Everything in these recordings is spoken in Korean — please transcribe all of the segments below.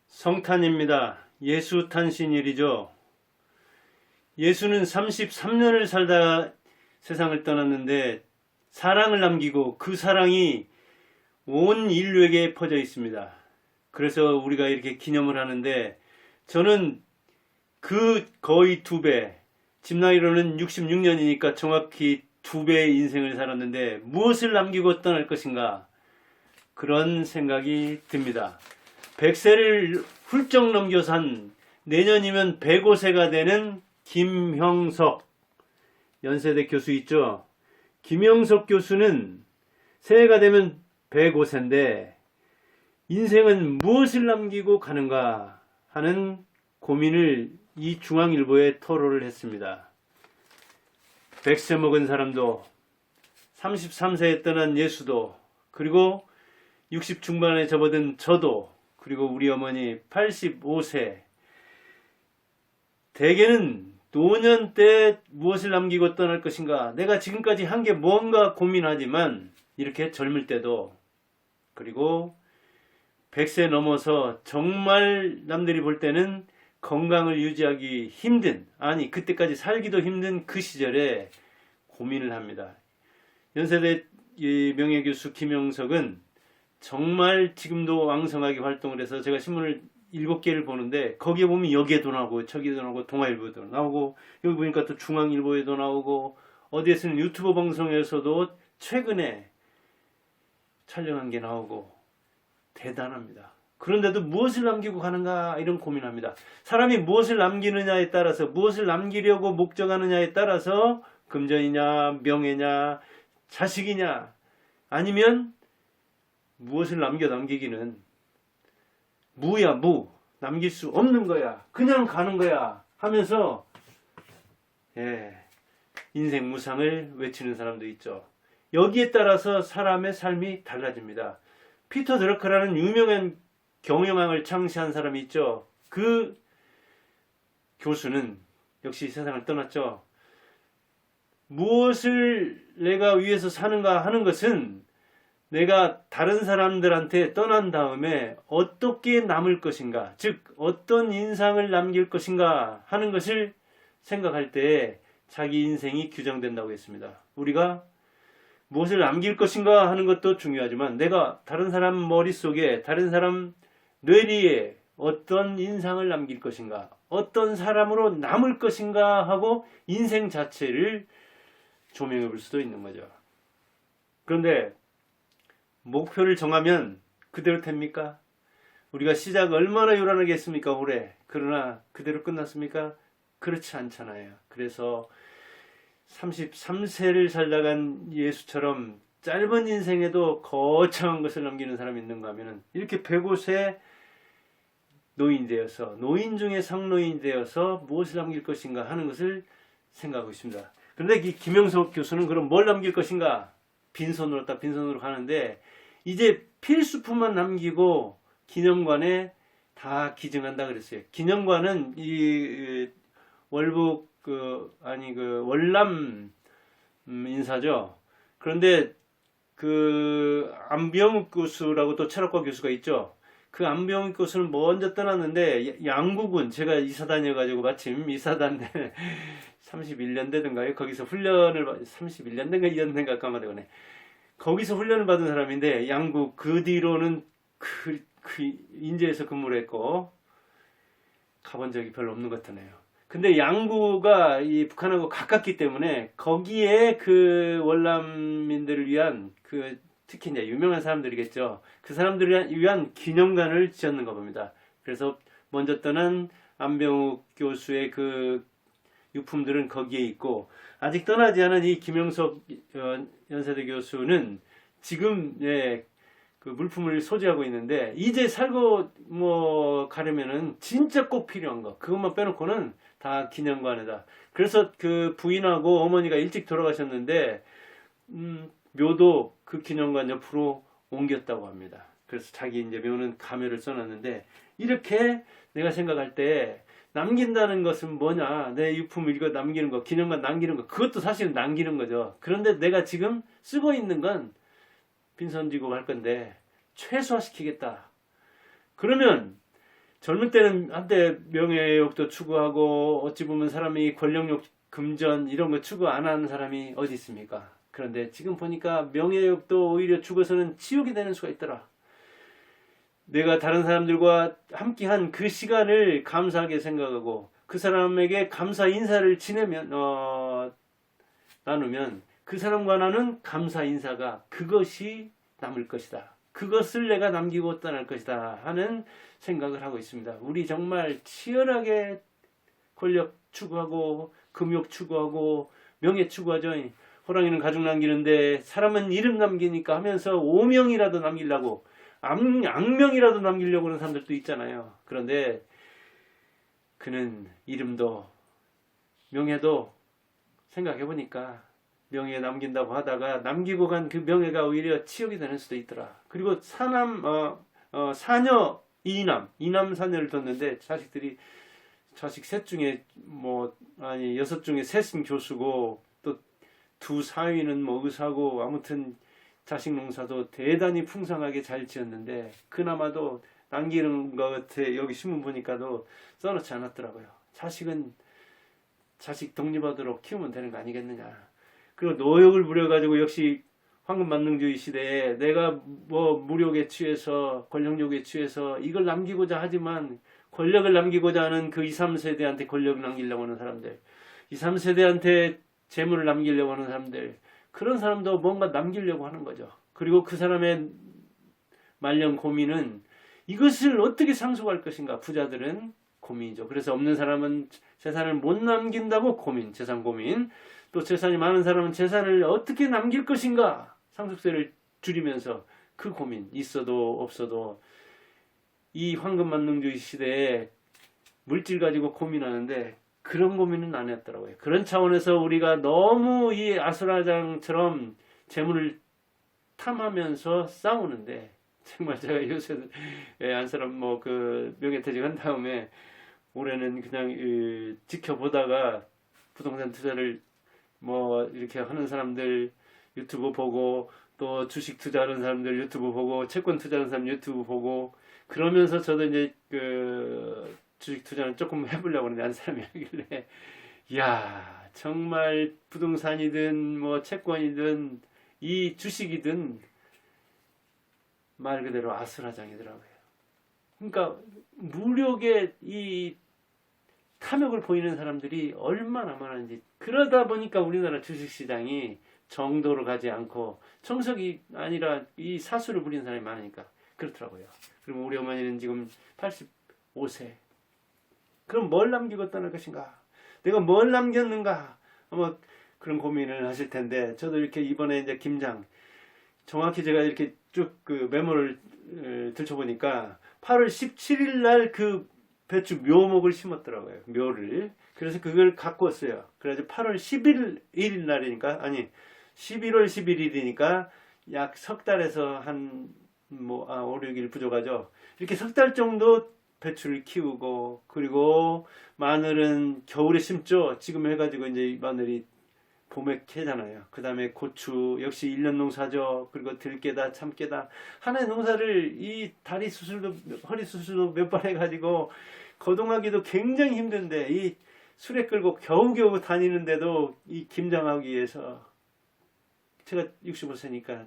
성탄입니다. 예수 탄신일이죠. 예수는 33년을 살다가 세상을 떠났는데 사랑을 남기고 그 사랑이 온 인류에게 퍼져 있습니다. 그래서 우리가 이렇게 기념을 하는데 저는 그 거의 2배, 집 나이로는 66년이니까 정확히 2배의 인생을 살았는데 무엇을 남기고 떠날 것인가? 그런 생각이 듭니다. 100세를 훌쩍 넘겨산 내년이면 105세가 되는 김형석 연세대 교수 있죠. 김형석 교수는 새해가 되면 105세인데 인생은 무엇을 남기고 가는가 하는 고민을 이 중앙일보에 토로를 했습니다. 100세 먹은 사람도 33세에 떠난 예수도 그리고 60 중반에 접어든 저도 그리고 우리 어머니 85세 대개는 노년 때 무엇을 남기고 떠날 것인가 내가 지금까지 한 게 뭔가 고민하지만 이렇게 젊을 때도 그리고 100세 넘어서 정말 남들이 볼 때는 건강을 유지하기 힘든 아니 그때까지 살기도 힘든 그 시절에 고민을 합니다. 연세대 명예교수 김형석은 정말 지금도 왕성하게 활동을 해서 제가 신문을 7개를 보는데 거기에 보면 여기에도 나오고 저기에도 나오고 동아일보에도 나오고 여기 보니까 또 중앙일보에도 나오고 어디에서는 유튜브 방송에서도 최근에 촬영한 게 나오고 대단합니다. 그런데도 무엇을 남기고 가는가 이런 고민합니다. 사람이 무엇을 남기느냐에 따라서 무엇을 남기려고 목적하느냐에 따라서 금전이냐 명예냐 자식이냐 아니면 무엇을 남기기는 무야 무 남길 수 없는 거야 그냥 가는 거야 하면서 인생 무상을 외치는 사람도 있죠. 여기에 따라서 사람의 삶이 달라집니다. 피터 드러커라는 유명한 경영학을 창시한 사람이 있죠. 그 교수는 역시 세상을 떠났죠. 무엇을 내가 위해서 사는가 하는 것은 내가 다른 사람들한테 떠난 다음에 어떻게 남을 것인가, 즉 어떤 인상을 남길 것인가 하는 것을 생각할 때 자기 인생이 규정된다고 했습니다. 우리가 무엇을 남길 것인가 하는 것도 중요하지만 내가 다른 사람 머릿속에, 다른 사람 뇌리에 어떤 인상을 남길 것인가, 어떤 사람으로 남을 것인가 하고 인생 자체를 조명해 볼 수도 있는 거죠. 그런데 목표를 정하면 그대로 됩니까? 우리가 시작 얼마나 요란하게 했습니까 올해. 그러나 그대로 끝났습니까? 그렇지 않잖아요. 그래서 33세를 살다간 예수처럼 짧은 인생에도 거창한 것을 남기는 사람이 있는가 하면 이렇게 105세 노인 되어서 노인 중에 상노인 되어서 무엇을 남길 것인가 하는 것을 생각하고 있습니다. 그런데 이 김형석 교수는 그럼 뭘 남길 것인가? 빈손으로 딱 빈손으로 가는데 이제 필수품만 남기고 기념관에 다 기증한다 그랬어요. 기념관은 이 월북 월남 인사죠. 그런데 그 안병욱 교수라고 또 철학과 교수가 있죠. 그 안병욱 교수는 먼저 떠났는데 양구군 제가 이사단이어가지고 마침 이사단 31년 되던가요? 거기서 훈련을 31년 된가 2년 된가 까마되거네. 거기서 훈련을 받은 사람인데 양구 그 뒤로는 그 인제에서 근무를 했고 가본 적이 별로 없는 것 같네요. 근데 양구가 이 북한하고 가깝기 때문에 거기에 그 월남민들을 위한 그 특히 이제 유명한 사람들이겠죠. 그 사람들을 위한 기념관을 지었는가 봅니다. 그래서 먼저 떠난 안병욱 교수의 그 유품들은 거기에 있고 아직 떠나지 않은 이 김형석 연세대 교수는 지금 그 물품을 소지하고 있는데 이제 살고 가려면은 진짜 꼭 필요한 거 그것만 빼놓고는 다 기념관에다. 그래서 그 부인하고 어머니가 일찍 돌아가셨는데 묘도 그 기념관 옆으로 옮겼다고 합니다. 그래서 자기 이제 묘는 가면을 써놨는데 이렇게 내가 생각할 때 남긴다는 것은 뭐냐? 내 유품을 이거 남기는 거, 기념관 남기는 거, 그것도 사실은 남기는 거죠. 그런데 내가 지금 쓰고 있는 건 빈손 쥐고 갈 건데 최소화시키겠다. 그러면 젊을 때는 한때 명예욕도 추구하고 어찌 보면 사람이 권력욕, 금전 이런 거 추구 안 하는 사람이 어디 있습니까? 그런데 지금 보니까 명예욕도 오히려 죽어서는 지옥이 되는 수가 있더라. 내가 다른 사람들과 함께한 그 시간을 감사하게 생각하고 그 사람에게 감사 인사를 지내면 나누면 그 사람과 나는 감사 인사가 그것이 남을 것이다. 그것을 내가 남기고 떠날 것이다 하는 생각을 하고 있습니다. 우리 정말 치열하게 권력 추구하고 금욕 추구하고 명예 추구하죠. 호랑이는 가죽 남기는데 사람은 이름 남기니까 하면서 오명이라도 남기려고 악명이라도 남기려고 하는 사람들도 있잖아요. 그런데 그는 이름도 명예도 생각해보니까 명예 남긴다고 하다가 남기고 간 그 명예가 오히려 치욕이 되는 수도 있더라. 그리고 사녀 이남 사녀를 뒀는데 자식 셋 중에 여섯 중에 셋은 교수고 또 두 사위는 의사고 아무튼 자식 농사도 대단히 풍성하게 잘 지었는데 그나마도 남기는 것 같아. 여기 신문 보니까도 써놓지 않았더라고요. 자식은 자식 독립하도록 키우면 되는 거 아니겠느냐. 그리고 노역을 부려가지고 역시 황금만능주의 시대에 내가 무력에 취해서 권력욕에 취해서 이걸 남기고자 하지만 권력을 남기고자 하는 그 2, 3세대한테 권력을 남기려고 하는 사람들, 2, 3세대한테 재물을 남기려고 하는 사람들, 그런 사람도 뭔가 남기려고 하는 거죠. 그리고 그 사람의 말년 고민은 이것을 어떻게 상속할 것인가. 부자들은 고민이죠. 그래서 없는 사람은 재산을 못 남긴다고 재산 고민. 또 재산이 많은 사람은 재산을 어떻게 남길 것인가. 상속세를 줄이면서 그 고민. 있어도 없어도 이 황금만능주의 시대에 물질 가지고 고민하는데 그런 고민은 안 했더라고요. 그런 차원에서 우리가 너무 이 아수라장처럼 재물을 탐하면서 싸우는데 정말 제가 요새 안사람 명예퇴직 한 다음에 올해는 그냥 지켜보다가 부동산 투자를 이렇게 하는 사람들 유튜브 보고 또 주식 투자하는 사람들 유튜브 보고 채권 투자하는 사람 유튜브 보고 그러면서 저도 이제 주식 투자는 조금 해보려고 하는데 한 사람이 하길래 이야 정말 부동산이든 채권이든 이 주식이든 말 그대로 아수라장이더라고요. 그러니까 무력의 이 탐욕을 보이는 사람들이 얼마나 많은지. 그러다 보니까 우리나라 주식시장이 정도로 가지 않고 정석이 아니라 이 사수를 부리는 사람이 많으니까 그렇더라고요. 그리고 우리 어머니는 지금 85세. 그럼 뭘 남기고 떠날 것인가? 내가 뭘 남겼는가? 그런 고민을 하실 텐데 저도 이렇게 이번에 이제 김장 정확히 제가 이렇게 쭉 그 메모를 들춰보니까 8월 17일 날 그 배추 묘목을 심었더라고요. 묘를. 그래서 그걸 갖고 왔어요. 그래서 8월 11일 날이니까 11월 11일이니까 약 석 달에서 한 5, 6일 부족하죠. 이렇게 석 달 정도 배추를 키우고 그리고 마늘은 겨울에 심죠. 지금 해가지고 이제 마늘이 봄에 캐잖아요. 그 다음에 고추 역시 1년 농사죠. 그리고 들깨다 참깨다 하나의 농사를 이 다리 수술도 허리 수술도 몇 번 해가지고 거동하기도 굉장히 힘든데 이 수레 끌고 겨우겨우 다니는데도 이 김장하기 위해서 제가 65세니까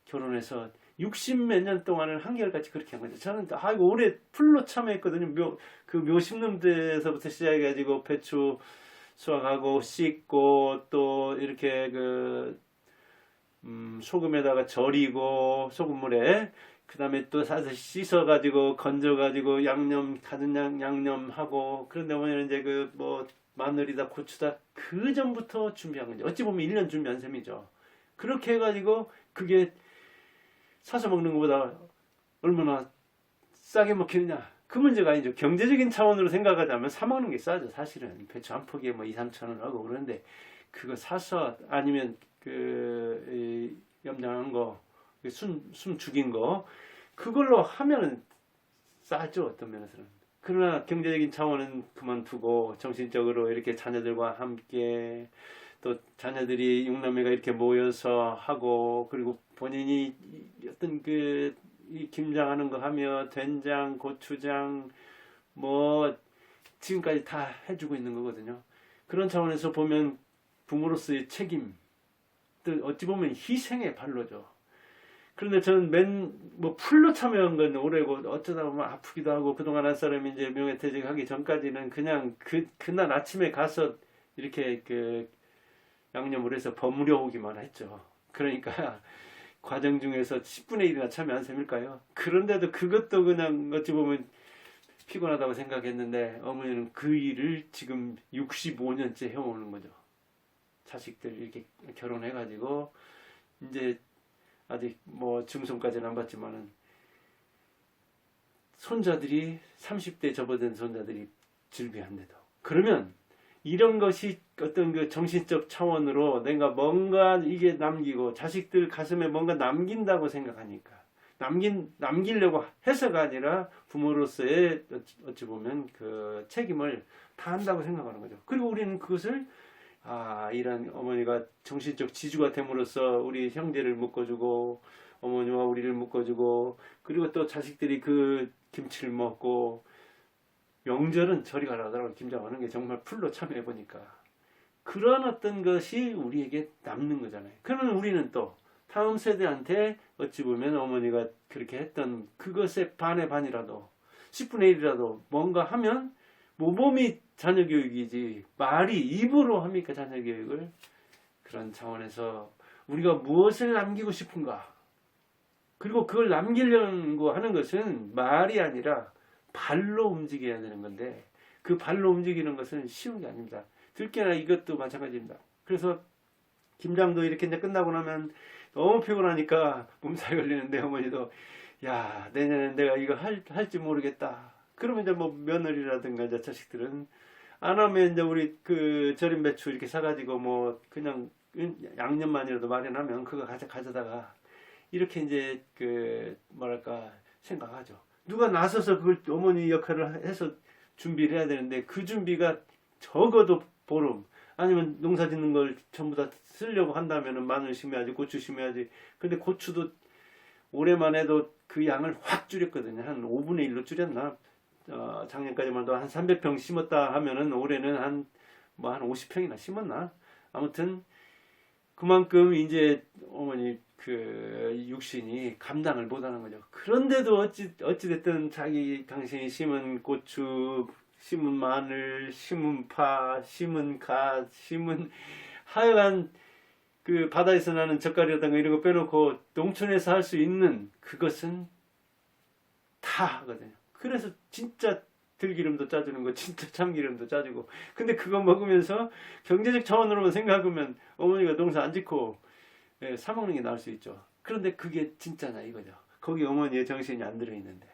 결혼해서 60몇 년 동안을 한결같이 그렇게 한 거죠. 저는 올해 풀로 참여했거든요. 묘 심는 데서부터 시작해가지고 배추 수확하고 씻고 또 이렇게 소금에다가 절이고 소금물에 그 다음에 또 사서 씻어가지고 건져가지고 가진 양념하고 그런데 오늘 이제 마늘이다 고추다 그 전부터 준비한 거죠. 어찌 보면 1년 준비한 셈이죠. 그렇게 해가지고 그게 사서 먹는 것보다 얼마나 싸게 먹히느냐. 그 문제가 아니죠. 경제적인 차원으로 생각하자면 사 먹는 게 싸죠. 사실은 배추 한 포기에 2, 3천 원 하고 그런데 그거 사서 아니면 염장한 거, 숨 죽인 거 그걸로 하면은 싸죠. 어떤 면에서는. 그러나 경제적인 차원은 그만두고 정신적으로 이렇게 자녀들과 함께 또 자녀들이 육남매가 이렇게 모여서 하고 그리고 본인이 어떤 이 김장하는 거 하며 된장, 고추장 뭐 지금까지 다 해주고 있는 거거든요. 그런 차원에서 보면 부모로서의 책임, 또 어찌 보면 희생의 발로죠. 그런데 저는 뭐 풀로 참여한 건 오래고 어쩌다 보면 아프기도 하고 그동안 한 사람이 이제 명예퇴직하기 전까지는 그냥 그날 아침에 가서 이렇게 그 양념을 해서 버무려 오기만 했죠. 그러니까 과정 중에서 10분의 1이나 참여한 셈일까요? 그런데도 그것도 그냥 어찌 보면 피곤하다고 생각했는데 어머니는 그 일을 지금 65년째 해오는 거죠. 자식들 이렇게 결혼해가지고 이제 아직 뭐 증손까지는 안 봤지만은 손자들이 30대 접어든 손자들이 즐비한데도 그러면 이런 것이 어떤 그 정신적 차원으로 내가 뭔가 이게 남기고 자식들 가슴에 뭔가 남긴다고 생각하니까 남기려고 해서가 아니라 부모로서의 어찌 보면 그 책임을 다한다고 생각하는 거죠. 그리고 우리는 그것을 이런 어머니가 정신적 지주가 됨으로써 우리 형제를 묶어주고 어머니와 우리를 묶어주고 그리고 또 자식들이 그 김치를 먹고 명절은 저리 가라더라고 김장하는 게 정말 풀로 참여해 보니까 그런 어떤 것이 우리에게 남는 거잖아요. 그러면 우리는 또 다음 세대한테 어찌 보면 어머니가 그렇게 했던 그것의 반의 반이라도 10분의 1이라도 뭔가 하면 모범이 자녀 교육이지 말이 입으로 합니까 자녀 교육을. 그런 차원에서 우리가 무엇을 남기고 싶은가 그리고 그걸 남기려고 하는 것은 말이 아니라 발로 움직여야 되는 건데 그 발로 움직이는 것은 쉬운 게 아닙니다. 들깨나 이것도 마찬가지입니다. 그래서 김장도 이렇게 이제 끝나고 나면 너무 피곤하니까 몸살이 걸리는데 어머니도 야 내년엔 내가 이거 할지 모르겠다. 그러면 이제 뭐 며느리라든가 이제 자식들은 안 하면 이제 우리 그 절임 배추 이렇게 사가지고 뭐 그냥 양념만이라도 마련하면 그거 가져다가 이렇게 이제 그 뭐랄까 생각하죠. 누가 나서서 그걸 어머니 역할을 해서 준비를 해야 되는데 그 준비가 적어도 보름 아니면 농사 짓는 걸 전부 다 쓰려고 한다면은 마늘 심어야지 고추 심어야지. 근데 고추도 올해만 해도 그 양을 확 줄였거든요. 한 5분의 1로 줄였나? 작년까지만 해도 한 300평 심었다 하면은 올해는 한 50평이나 심었나? 아무튼 그만큼 이제 어머니 그 육신이 감당을 못하는 거죠. 그런데도 어찌됐든 당신이 심은 고추, 심은 마늘, 심은 파, 심은 갓, 심은 하여간 그 바다에서 나는 젓갈이라든가 이런 거 빼놓고 농촌에서 할 수 있는 그것은 다 하거든요. 그래서 진짜 들기름도 짜주는 거, 진짜 참기름도 짜주고. 근데 그거 먹으면서 경제적 차원으로만 생각하면 어머니가 농사 안 짓고 사 먹는 게 나을 수 있죠. 그런데 그게 진짜냐 이거죠. 거기 어머니의 정신이 안 들어있는데,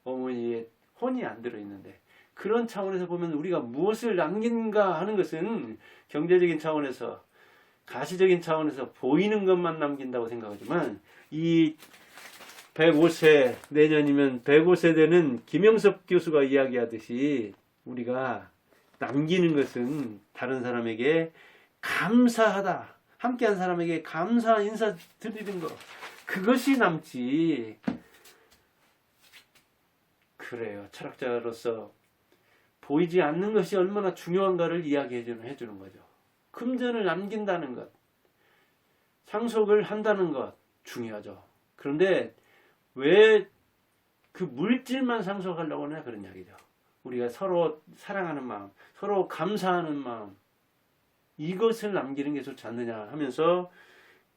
어머니의 혼이 안 들어있는데, 그런 차원에서 보면 우리가 무엇을 남긴가 하는 것은 경제적인 차원에서, 가시적인 차원에서 보이는 것만 남긴다고 생각하지만 이 105세 내년이면 105세 되는 김영섭 교수가 이야기하듯이 우리가 남기는 것은 다른 사람에게 감사하다. 함께한 사람에게 감사 인사 드리는 거. 그것이 남지. 그래요. 철학자로서 보이지 않는 것이 얼마나 중요한가를 이야기해 주는 거죠. 금전을 남긴다는 것. 상속을 한다는 것. 중요하죠. 그런데 왜 그 물질만 상속하려고 하냐 그런 이야기죠. 우리가 서로 사랑하는 마음, 서로 감사하는 마음, 이것을 남기는 게 좋지 않느냐 하면서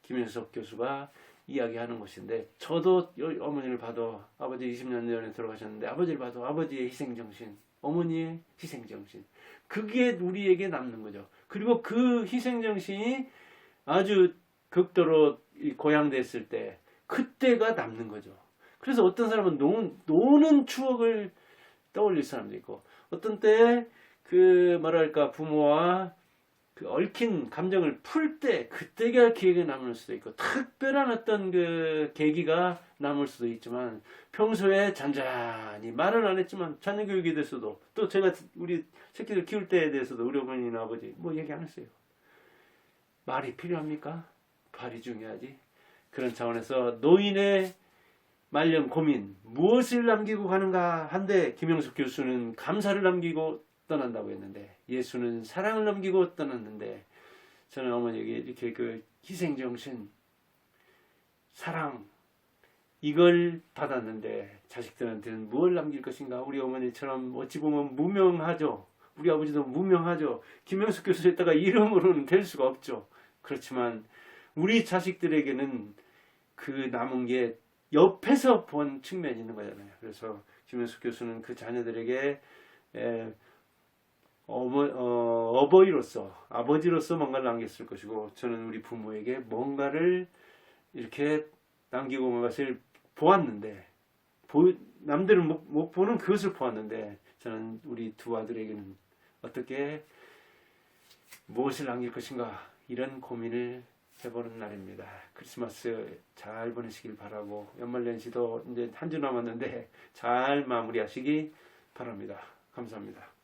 김영섭 교수가 이야기하는 것인데, 저도 어머니를 봐도 아버지 20년 전에 돌아가셨는데 아버지를 봐도 아버지의 희생정신, 어머니의 희생정신, 그게 우리에게 남는 거죠. 그리고 그 희생정신이 아주 극도로 고양됐을 때 그때가 남는 거죠. 그래서 어떤 사람은 노는 추억을 떠올릴 사람도 있고, 어떤 때 그 뭐랄까 부모와 그 얽힌 감정을 풀 때 그때가 기억에 남을 수도 있고, 특별한 어떤 그 계기가 남을 수도 있지만, 평소에 잔잔히 말은 안 했지만 자녀 교육에 대해서도, 또 제가 우리 새끼들 키울 때에 대해서도 우리 어머니나 아버지 뭐 얘기 안 했어요. 말이 필요합니까? 발이 중요하지. 그런 차원에서 노인의 말년 고민, 무엇을 남기고 가는가 한데 김영숙 교수는 감사를 남기고 떠난다고 했는데, 예수는 사랑을 남기고 떠났는데, 저는 어머니에게 이렇게 그 희생정신, 사랑, 이걸 받았는데 자식들한테는 뭘 남길 것인가. 우리 어머니처럼 어찌 보면 무명하죠. 우리 아버지도 무명하죠. 김영숙 교수에다가 이름으로는 될 수가 없죠. 그렇지만 우리 자식들에게는 그 남은 게 옆에서 본 측면이 있는 거잖아요. 그래서 김영숙 교수는 그 자녀들에게 어버이로서, 아버지로서 뭔가를 남겼을 것이고, 저는 우리 부모에게 뭔가를 이렇게 남기고 온 것을 보았는데, 남들은 못 보는 그것을 보았는데, 저는 우리 두 아들에게는 어떻게 무엇을 남길 것인가, 이런 고민을 해보는 날입니다. 크리스마스 잘 보내시길 바라고, 연말연시도 이제 한 주 남았는데 잘 마무리하시기 바랍니다. 감사합니다.